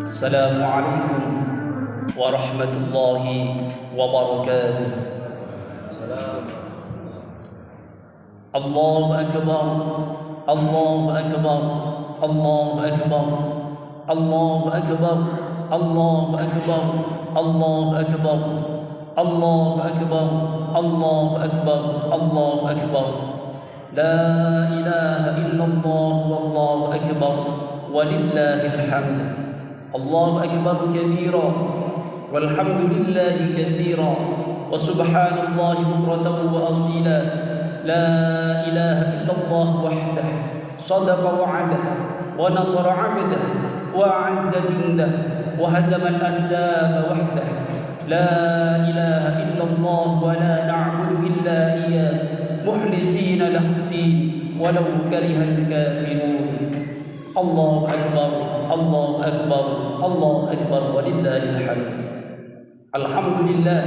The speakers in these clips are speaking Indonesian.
السلام عليكم ورحمة الله وبركاته. الله أكبر الله أكبر الله أكبر الله أكبر الله أكبر الله أكبر الله أكبر الله أكبر الله أكبر. لا إله إلا الله والله أكبر ولله الحمد. الله أكبر كبيرا والحمد لله كثيرا وسبحان الله بكرة وأصيلا. لا إله إلا الله وحده صدق وعده ونصر عبده وأعز جنده وهزم الأحزاب وحده. لا إله إلا الله ولا نعبد إلا إياه مخلصين له الدين ولو كره الكافرون. الله أكبر الله أكبر الله أكبر ولله الحمد. الحمد لله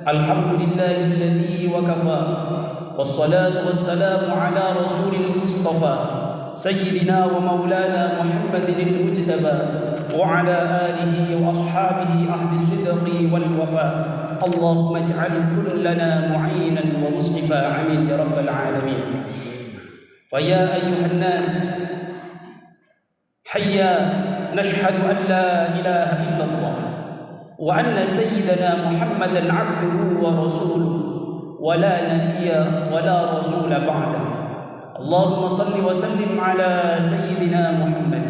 الحمد لله الذي وكفى والصلاة والسلام على رسول المصطفى سيدنا ومولانا محمد المجتبى وعلى آله وأصحابه أهل الصدق والوفاء. اللهم اجعل كلنا معينا ومصطفى عمين يا رب العالمين. فيا أيها الناس حيا نشهد أن لا إله إلا الله وأن سيدنا محمدا عبده ورسوله ولا نبي ولا رسول بعده. اللهم صل وسلم على سيدنا محمد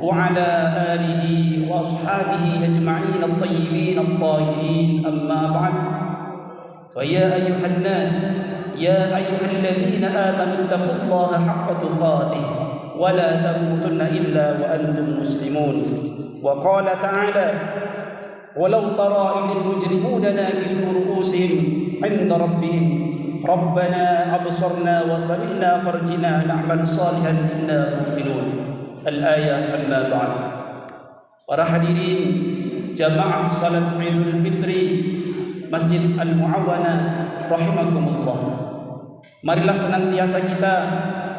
وعلى آله وأصحابه أجمعين الطيبين الطاهرين. أما بعد، فيا أيها الناس يا أيها الذين آمنوا اتقوا الله حق تقاته ولا تموتن إلا وأنتم مسلمون. وقال تعالى: ولو ترى إذ المجرمون ناكسوا رؤوسهم عند ربهم ربنا أبصرنا وسمعنا فارجنا نعمل صالحا إنا مؤمنون. Al-ayah. Amma ba'd. Para hadirin jamaah salat Idul Fitri Masjid Al-Mu'awana rahimakumullah. Marilah senantiasa kita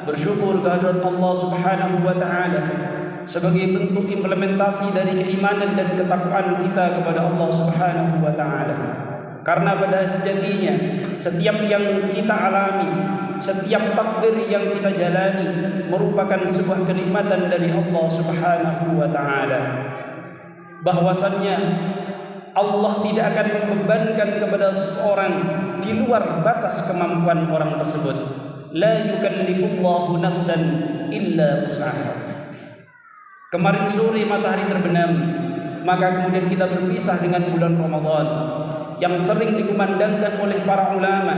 bersyukur kehadirat Allah Subhanahu wa taala sebagai bentuk implementasi dari keimanan dan ketakwaan kita kepada Allah Subhanahu wa taala. Karena pada sejatinya setiap yang kita alami, setiap takdir yang kita jalani merupakan sebuah kenikmatan dari Allah Subhanahu wa taala. Bahwasannya Allah tidak akan membebankan kepada seorang di luar batas kemampuan orang tersebut. La yukallifullahu nafsan illa wus'aha. Kemarin sore matahari terbenam, maka kemudian kita berpisah dengan bulan Ramadan yang sering dikumandangkan oleh para ulama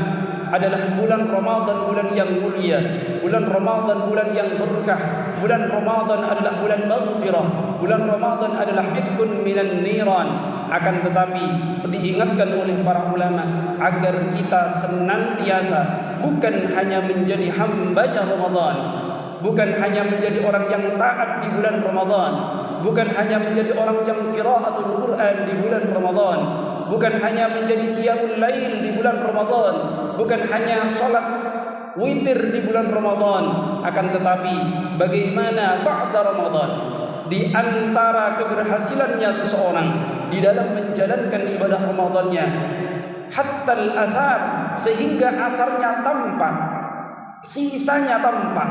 adalah bulan Ramadan, bulan yang mulia, bulan Ramadan, bulan yang berkah, bulan Ramadan adalah bulan maghfirah, bulan Ramadan adalah idkun minan niran. Akan tetapi diingatkan oleh para ulama agar kita senantiasa bukan hanya menjadi hambanya Ramadan, bukan hanya menjadi orang yang taat di bulan Ramadan, bukan hanya menjadi orang yang qiraatul Quran di bulan Ramadan, bukan hanya menjadi qiyamul lail di bulan Ramadan, bukan hanya salat witir di bulan Ramadan, akan tetapi bagaimana ba'da Ramadan. Di antara keberhasilannya seseorang di dalam menjalankan ibadah Ramadannya hatta al-athar, sehingga asarnya tampak, sisanya tampak,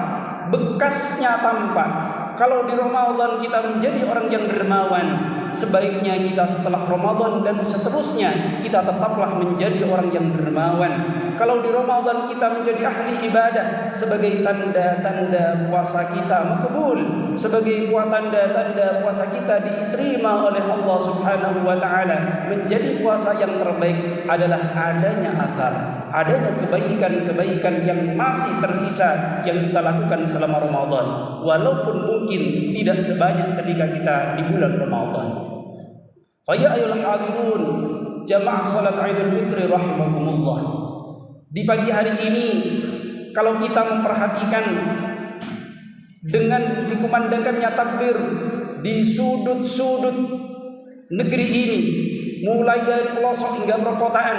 bekasnya tampak. Kalau di Ramadan kita menjadi orang yang dermawan, sebaiknya kita setelah Ramadan dan seterusnya kita tetaplah menjadi orang yang dermawan. Kalau di Ramadan kita menjadi ahli ibadah, sebagai tanda-tanda puasa kita makbul, sebagai tanda-tanda puasa kita diterima oleh Allah Subhanahu wa taala, menjadi puasa yang terbaik adalah adanya athar, adanya kebaikan-kebaikan yang masih tersisa yang kita lakukan selama Ramadan, walaupun mungkin tidak sebanyak ketika kita di bulan Ramadan. Fa ya ayyuhal hadirun jamaah salat Idul Fitri rahimakumullah. Di pagi hari ini kalau kita memperhatikan dengan dikumandangkannya takbir di sudut-sudut negeri ini, mulai dari pelosok hingga perkotaan,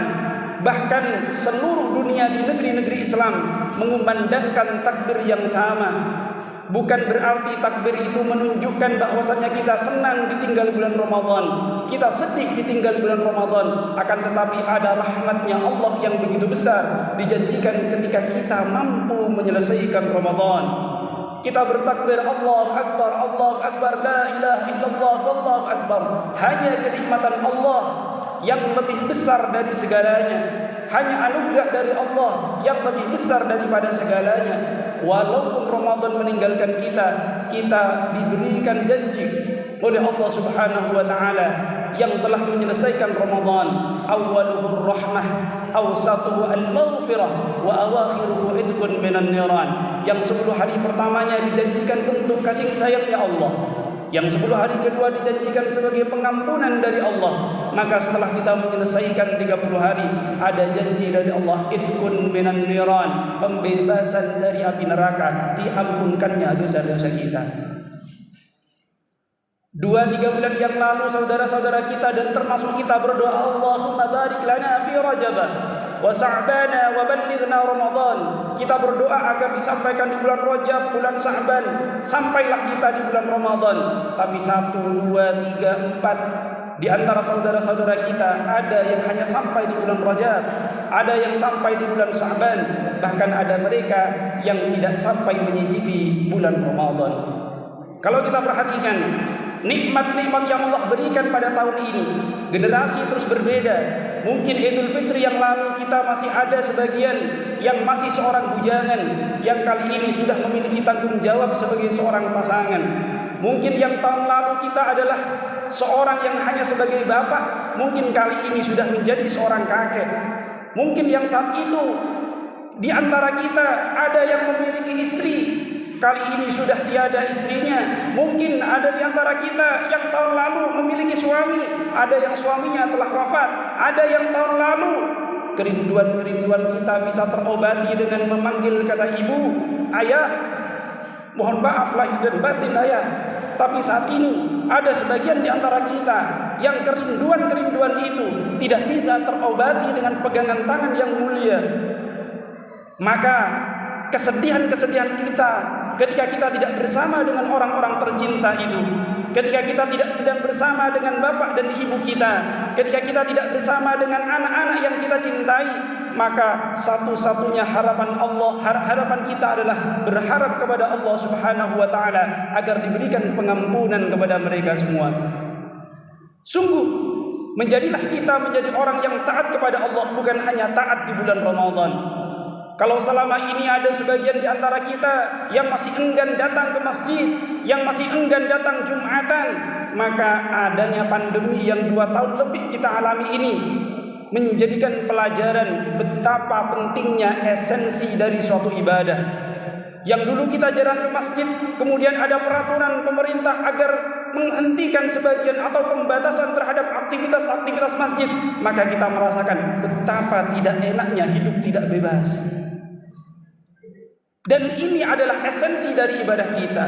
bahkan seluruh dunia di negeri-negeri Islam mengumandangkan takbir yang sama. Bukan berarti takbir itu menunjukkan bahwasannya kita senang ditinggal bulan Ramadan, kita sedih ditinggal bulan Ramadan. Akan tetapi ada rahmatnya Allah yang begitu besar dijanjikan ketika kita mampu menyelesaikan Ramadan. Kita bertakbir Allahu Akbar, la ilaha illallah, wallahu akbar. Hanya kenikmatan Allah yang lebih besar dari segalanya. Hanya anugerah dari Allah yang lebih besar daripada segalanya. Walaupun Ramadan meninggalkan kita, kita diberikan janji oleh Allah Subhanahu wa taala yang telah menyelesaikan Ramadan. Awwaluhu rahmah, awsatuhu al-maghfirah, wa awakhiruhu itqun minan niran. Yang 10 hari pertamanya dijanjikan bentuk kasih sayangnya Allah. Yang 10 hari kedua dijanjikan sebagai pengampunan dari Allah. Maka setelah kita menyelesaikan 30 hari, ada janji dari Allah, itqun minan niran, pembebasan dari api neraka, diampunkannya dosa-dosa kita. 2-3 bulan yang lalu saudara-saudara kita dan termasuk kita berdoa, Allahumma barik lana fi Rajabah wa Sa'bana wa ballighna Ramadan. Kita berdoa agar disampaikan di bulan Rajab, bulan Sa'ban, sampailah kita di bulan Ramadan. Tapi 1, 2, 3, 4 di antara saudara-saudara kita ada yang hanya sampai di bulan Rajab, ada yang sampai di bulan Sa'ban, bahkan ada mereka yang tidak sampai menyicipi bulan Ramadan. Kalau kita perhatikan nikmat-nikmat yang Allah berikan pada tahun ini, generasi terus berbeda. Mungkin Idul Fitri yang lalu kita masih ada sebagian yang masih seorang bujangan, yang kali ini sudah memiliki tanggung jawab sebagai seorang pasangan. Mungkin yang tahun lalu kita adalah seorang yang hanya sebagai bapak, mungkin kali ini sudah menjadi seorang kakek. Mungkin yang saat itu di antara kita ada yang memiliki istri, kali ini sudah tiada istrinya. Mungkin ada di antara kita yang tahun lalu memiliki suami, ada yang suaminya telah wafat. Ada yang tahun lalu kerinduan-kerinduan kita bisa terobati dengan memanggil kata ibu, ayah. Mohon maaf lahir dan batin ayah. Tapi saat ini ada sebagian di antara kita yang kerinduan-kerinduan itu tidak bisa terobati dengan pegangan tangan yang mulia. Maka kesedihan-kesedihan kita ketika kita tidak bersama dengan orang-orang tercinta itu, ketika kita tidak sedang bersama dengan bapak dan ibu kita, ketika kita tidak bersama dengan anak-anak yang kita cintai, maka satu-satunya harapan kita adalah berharap kepada Allah Subhanahu wa taala agar diberikan pengampunan kepada mereka semua. Sungguh menjadilah kita menjadi orang yang taat kepada Allah, bukan hanya taat di bulan Ramadan. Kalau selama ini ada sebagian di antara kita yang masih enggan datang ke masjid, yang masih enggan datang Jumatan, maka adanya pandemi yang 2 tahun lebih kita alami ini menjadikan pelajaran betapa pentingnya esensi dari suatu ibadah. Yang dulu kita jarang ke masjid, kemudian ada peraturan pemerintah agar menghentikan sebagian atau pembatasan terhadap aktivitas-aktivitas masjid, maka kita merasakan betapa tidak enaknya hidup tidak bebas. Dan ini adalah esensi dari ibadah kita.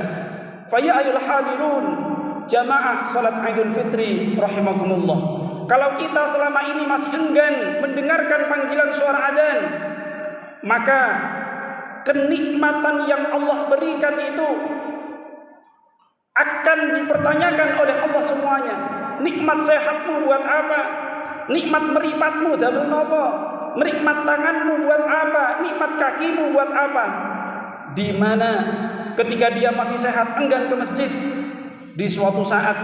Fa ya ayyuhal hadirun jamaah salat Idul Fitri rahimakumullah. Kalau kita selama ini masih enggan mendengarkan panggilan suara adzan, maka kenikmatan yang Allah berikan itu akan dipertanyakan oleh Allah semuanya. Nikmat sehatmu buat apa? Nikmat meripatmu damel nopo? Nikmat tanganmu buat apa? Nikmat kakimu buat apa? Di mana ketika dia masih sehat enggan ke masjid, di suatu saat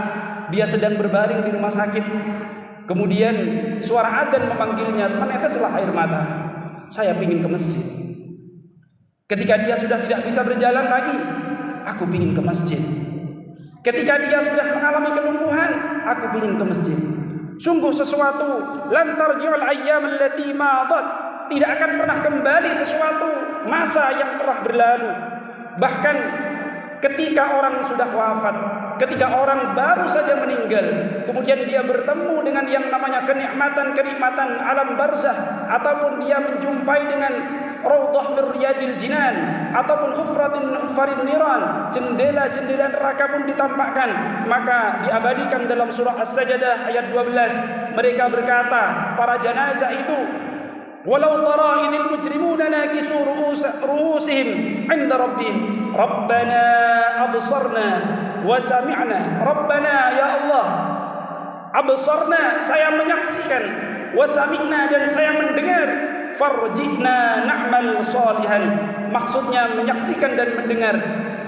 dia sedang berbaring di rumah sakit, kemudian suara adzan memanggilnya, meneteslah air mata, saya ingin ke masjid. Ketika dia sudah tidak bisa berjalan lagi, aku ingin ke masjid. Ketika dia sudah mengalami kelumpuhan, aku ingin ke masjid. Sungguh sesuatu lan tarji'ul ayyam allati madat, tidak akan pernah kembali sesuatu masa yang telah berlalu. Bahkan ketika orang sudah wafat, ketika orang baru saja meninggal, kemudian dia bertemu dengan yang namanya kenikmatan alam barzah, ataupun dia menjumpai dengan raudhah min riyadil jinan, ataupun hufratin min hufarin niran, jendela-jendela neraka pun ditampakkan, maka diabadikan dalam surah As-Sajdah ayat 12. Mereka berkata, para jenazah itu, walau tara idil mujrimuna nakisu ru'usihim 'inda rabbihim, Rabbana absarna wa sami'na. Rabbana, ya Allah, absarna, saya menyaksikan, wa sami'na, dan saya mendengar, farji'na na'mal salihan, maksudnya menyaksikan dan mendengar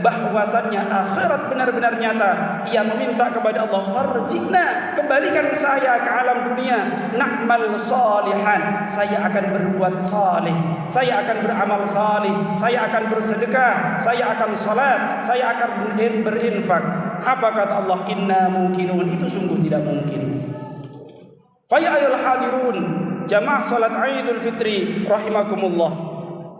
bahwasannya akhirat benar-benar nyata. Ia meminta kepada Allah, farji'na, kembalikan saya ke alam dunia, na'mal salihan, saya akan berbuat saleh, saya akan beramal saleh, saya akan bersedekah, saya akan salat, saya akan berinfak. Apa kata Allah? Inna muqinun, itu sungguh tidak mungkin. Fa ya ayyuhal hadirun, jamaah salat Idul Fitri rahimakumullah.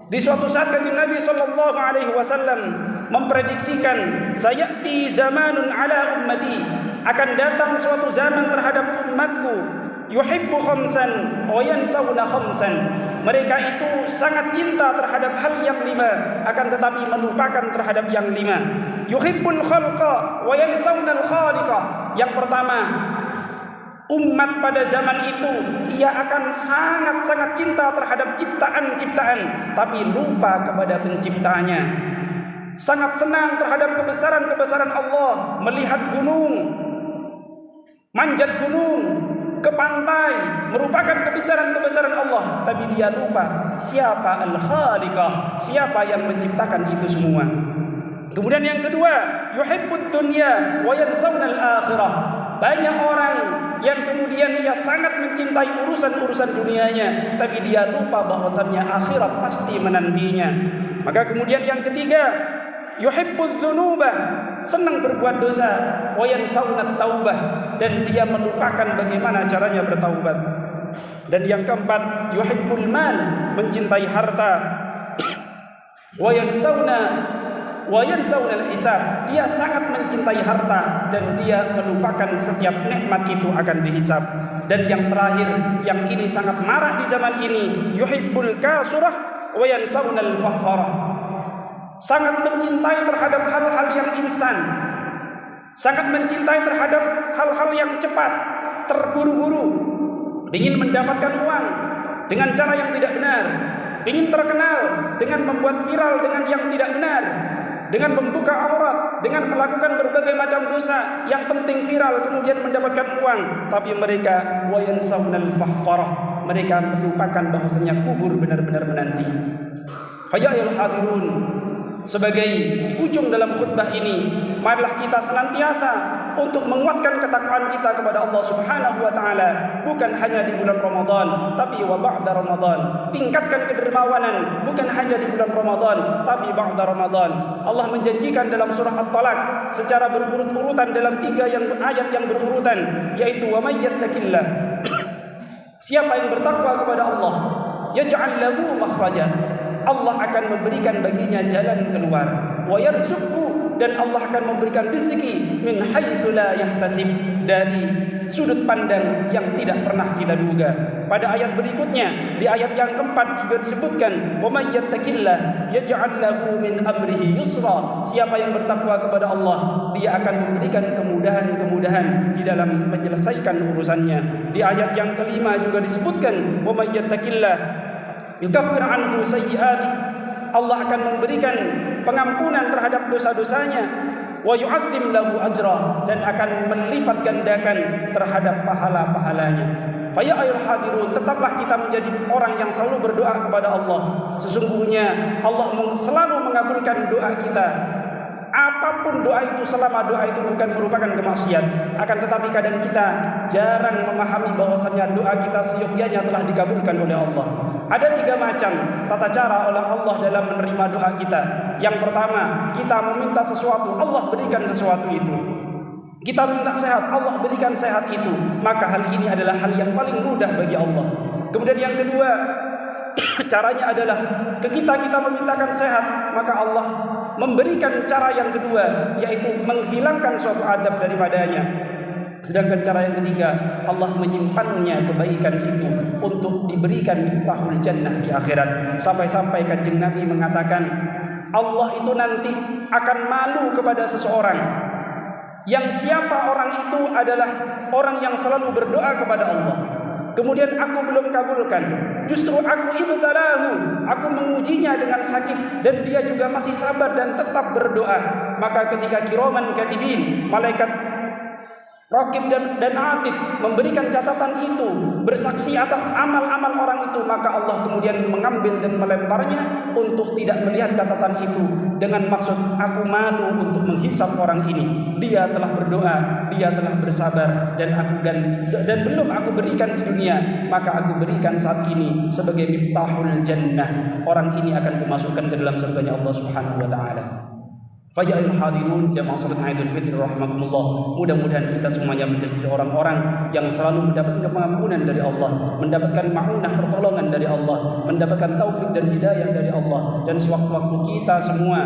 Di suatu saat kanjeng Nabi sallallahu alaihi wasallam memprediksikan, sayati zamanun ala ummati, akan datang suatu zaman terhadap umatku, yuhibbu khamsan wa yansawna khamsan, mereka itu sangat cinta terhadap hal yang 5 akan tetapi melupakan terhadap yang 5. Yuhibbul khalqa wa yansawna al-khaliqah. Yang pertama, umat pada zaman itu ia akan sangat-sangat cinta terhadap ciptaan-ciptaan tapi lupa kepada penciptanya. Sangat senang terhadap kebesaran-kebesaran Allah, melihat gunung, manjat gunung, ke pantai, merupakan kebesaran-kebesaran Allah, tapi dia lupa siapa al-khaliqah, siapa yang menciptakan itu semua. Kemudian yang kedua, yuhibbud dunya wa yansawna al-akhirah. Banyak orang yang kemudian ia sangat mencintai urusan-urusan dunianya, tapi dia lupa bahwasannya akhirat pasti menantinya. Maka kemudian yang ketiga, yuhibbudz dzunuba, senang berbuat dosa, wa yansawna taubah, dan dia melupakan bagaimana caranya bertaubat. Dan yang keempat, yuhibbul mal, mencintai harta, wa yansawna al-hisab, dia sangat mencintai harta dan dia melupakan setiap nikmat itu akan dihisab. Dan yang terakhir, yang ini sangat marak di zaman ini, yuhibbul kasurah wa yansawna al-fahfarah, sangat mencintai terhadap hal-hal yang instan, sangat mencintai terhadap hal-hal yang cepat, terburu-buru, ingin mendapatkan uang dengan cara yang tidak benar, ingin terkenal dengan membuat viral dengan yang tidak benar, dengan membuka aurat, dengan melakukan berbagai macam dosa, yang penting viral kemudian mendapatkan uang. Tapi mereka wa yansawna al-fahfarah, mereka melupakan bahwasanya kubur benar-benar menanti. Fa ya ayyuhal hadirun, sebagai di ujung dalam khutbah ini, marilah kita senantiasa untuk menguatkan ketakwaan kita kepada Allah Subhanahu wa taala, bukan hanya di bulan Ramadan tapi wa ba'da Ramadan. Tingkatkan kedermawanan bukan hanya di bulan Ramadan tapi ba'da Ramadan. Allah menjanjikan dalam surah At-Talaq secara berurut-urutan dalam 3 ayat yang berurutan, yaitu wa may yattaqillah, siapa yang bertakwa kepada Allah, yaj'al lahu makhraja, Allah akan memberikan baginya jalan keluar, wa yarzuqhu, dan Allah akan memberikan rezeki min haitsu la yahtasib, dari sudut pandang yang tidak pernah kita duga. Pada ayat berikutnya, di ayat yang keempat juga disebutkan, wa may yattaqillah yaj'al lahu min amrihi yusra, siapa yang bertakwa kepada Allah, dia akan memberikan kemudahan-kemudahan di dalam menyelesaikan urusannya. Di ayat yang kelima juga disebutkan, wa may yattaqillah yukaffir anhu sayyi'ati, Allah akan memberikan pengampunan terhadap dosa-dosanya, wa yu'adzim lahu ajra, dan akan melipat gandakan terhadap pahala-pahalanya. Fa ya ayyuhal hadirun, tetaplah kita menjadi orang yang selalu berdoa kepada Allah. Sesungguhnya Allah selalu mengabulkan doa kita, apapun doa itu, selama doa itu bukan merupakan kemaksiat. Akan tetapi kadang kita jarang memahami bahwasannya doa kita seyogyanya telah dikabulkan oleh Allah. Ada 3 macam tata cara oleh Allah dalam menerima doa kita. Yang pertama, kita meminta sesuatu, Allah berikan sesuatu itu. Kita minta sehat, Allah berikan sehat itu. Maka hal ini adalah hal yang paling mudah bagi Allah. Kemudian yang kedua, caranya adalah kita memintakan sehat, maka Allah memberikan cara yang kedua, yaitu menghilangkan suatu adab daripadanya. Sedangkan cara yang ketiga, Allah menyimpannya kebaikan itu untuk diberikan miftahul jannah di akhirat. Sampai-sampai kanjeng Nabi mengatakan, Allah itu nanti akan malu kepada seseorang yang siapa orang itu adalah orang yang selalu berdoa kepada Allah, kemudian aku belum kabulkan, Justru aku ibtalahu, aku mengujinya dengan sakit, dan dia juga masih sabar dan tetap berdoa. Maka ketika kiraman katibin, malaikat Raqib dan Atid memberikan catatan itu, bersaksi atas amal-amal orang itu, maka Allah kemudian mengambil dan melemparnya untuk tidak melihat catatan itu, dengan maksud aku malu untuk menghisap orang ini. Dia telah berdoa, dia telah bersabar, dan belum aku berikan di dunia, maka aku berikan saat ini sebagai miftahul jannah. Orang ini akan kumasukkan ke dalam surganya Allah Subhanahu wa taala. Faya'il hadirun jamaah salat Idul Fitri rahimakumullah. Mudah-mudahan kita semuanya menjadi orang-orang yang selalu mendapatkan pengampunan dari Allah, mendapatkan ma'unah pertolongan dari Allah, mendapatkan taufik dan hidayah dari Allah, dan sewaktu-waktu kita semua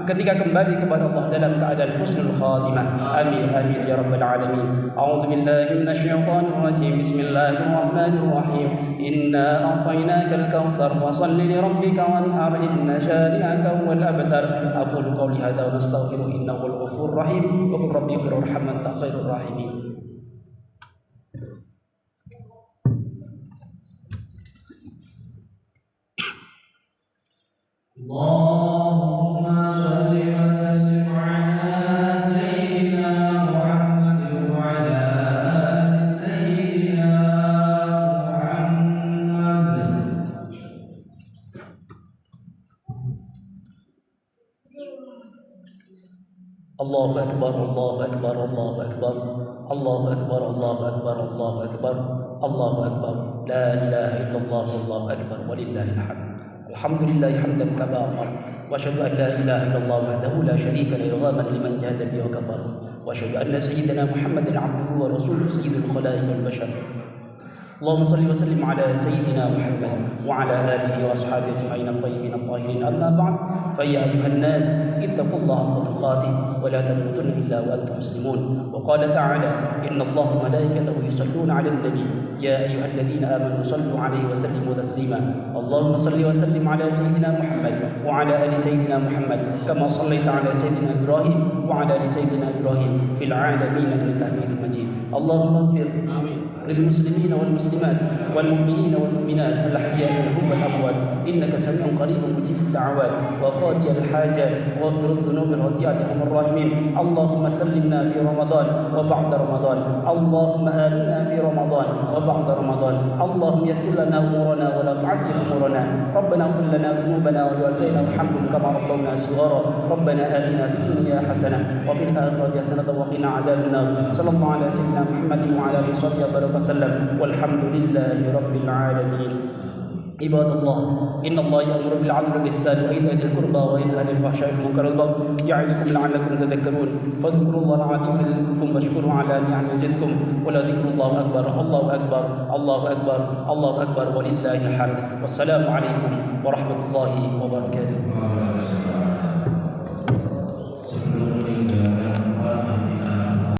ketika kembali kepada Allah dalam keadaan husnul khatimah. Amin amin ya rabbal alamin. A'udzu billahi minasyaitonir rajim. Bismillahirrahmanirrahim. Inna a'tainakal kautsar fashalli li rabbika wanhar inna shani'aka huwal abtar. Aqulu qawli hadza wa astaghfiru innahu huwal ghafurur rahim. Wa qul rabbi ighfir warham anta khairur rahimin. Allahumma shalli wa sallim ala sayyidina Muhammad wa ala ali sayyidina Muhammad. Allahu akbar, Allahu akbar, Allahu akbar, Allahu akbar, Allahu akbar, Allahu akbar, Allahu akbar. La ilaha illallah, Allahu akbar, walillahil hamd. Alhamdulillahi hamdan kama amar. Wa asyhadu an la ilaha illallah wahdahu la syarika lahu irghaman liman jahada bihi wa kafar. Wa asyhadu anna sayyidana Muhammadan abduhu wa rasuluhu sayyidul khalaiqi wal bashar. اللهم صل وسلم على سيدنا محمد وعلى آله وأصحابه أجمعين الطيبين الطاهرين. أما بعد، فيا أيها الناس اتقوا الله حق تقاته ولا تموتن إلا وأنتم مسلمون. وقال تعالى: إن الله وملائكته يصلون على النبي يا أيها الذين آمنوا صلوا عليه وسلموا تسليما. اللهم صل وسلم على سيدنا محمد وعلى آل سيدنا محمد كما صليت على سيدنا إبراهيم وعلى آل سيدنا إبراهيم في العالمين إنك حميد مجيد. اللهم اغفر للمسلمين والمسلمات والمؤمنين والمؤمنات الأحياء منهم والأموات إنك سميع قريب مجيب الدعوات وقاضي الحاجات واغفر الذنوب الخطيئات يا أرحم الراحمين. اللهم سلمنا في رمضان وبعد رمضان. اللهم آمنا في رمضان وبعد رمضان. اللهم يسر لنا أمورنا ولا تعسر أمورنا. ربنا اغفر لنا ذنوبنا ولوالدينا وارحمهم كما ربونا صغارا. ربنا آتنا في الدنيا حسنة وفي الآخرة حسنة وقنا عذاب النار. صلى الله على سيدنا محمد وعلى آله وصحبه وسلم والحمد لله رب العالمين. عباد الله، إن الله يأمر بالعدل والإحسان وإيتاء ذي القربى وينهى عن الفحشاء والمنكر والبغي يعظكم لعلكم تذكرون. فاذكروا الله العظيم يذكركم واشكروا على نعمه يزدكم ولذكر الله أكبر. الله أكبر، الله أكبر، الله أكبر ولله الحمد. والسلام عليكم ورحمة الله وبركاته.